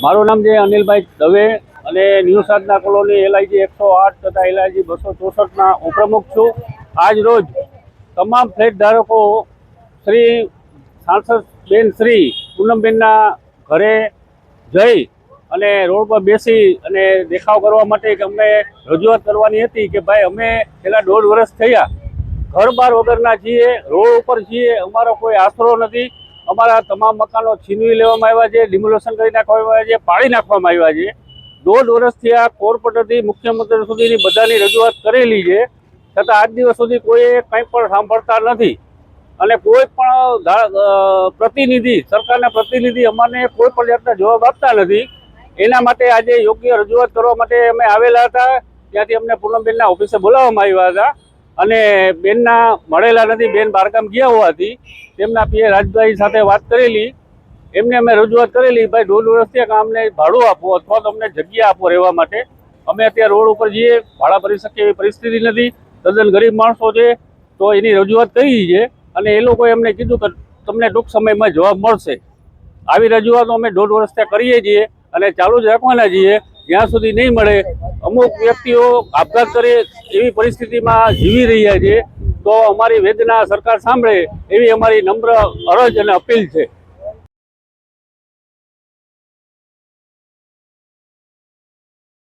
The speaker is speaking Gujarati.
મારું નામ છે અનિલભાઈ દવે અને ન્યૂ સાધના કોલોની LIG 108 તથા LIG 264ના ઉપપ્રમુખ છું। આજ રોજ તમામ ફ્લેટ ધારકો શ્રી સાંસદ બેન શ્રી પૂનમબેનના ઘરે જઈ અને રોડ પર બેસી અને દેખાવ કરવા માટે કે અમને રજૂઆત કરવાની હતી કે ભાઈ અમે છેલ્લા 1.5 વર્ષ થયા ઘર બાર વગરના છીએ, રોડ ઉપર છીએ, અમારો કોઈ આશરો નથી। અમારા તમામ મકાનો છીનવી લેવામાં આવ્યા છે, ડિમોલેશન કરી નાખવામાં આવ્યા છે, પાડી નાખવામાં આવ્યા છે। 1.5 વર્ષથી આ કોર્પોરેટરથી મુખ્યમંત્રી સુધીની બધાની રજૂઆત કરેલી છે, છતાં આજ દિવસ સુધી કોઈએ કંઈ પણ સાંભળતા નથી અને કોઈ પણ પ્રતિનિધિ, સરકારના પ્રતિનિધિ અમને કોઈ પણ જાતના જવાબ આપતા નથી। એના માટે આજે યોગ્ય રજૂઆત કરવા માટે અમે આવેલા હતા। ત્યાંથી અમને પૂનમબેનના ઓફિસે બોલાવવામાં આવ્યા હતા અને બેનના મળેલા નથી, બેન બહારગામ ગયા હોવાથી તેમના PA રાજભાઈ સાથે વાત કરેલી, એમને અમે રજૂઆત કરેલી ભાઈ 1.5 વર્ષથી અમને ભાડું આપો અથવા તો અમને જગ્યા આપો રહેવા માટે। અમે અત્યારે રોડ ઉપર જઈએ, ભાડા ભરી શકીએ એવી પરિસ્થિતિ નથી, તદ્દન ગરીબ માણસો છે, તો એની રજૂઆત કરી છે અને એ લોકોએ અમને કીધું કે તમને ટૂંક સમયમાં જવાબ મળશે। આવી રજૂઆતો અમે 1.5 વર્ષથી કરીએ છીએ અને ચાલુ જ રાખવાના છીએ જ્યાં સુધી નહીં મળે। અમુક વ્યક્તિઓ આપઘાત કરે એવી પરિસ્થિતિમાં જીવી રહ્યા છે, તો અમારી વેદના સરકાર સાંભળે એવી અમારી નમ્ર અરજ અને અપીલ છે।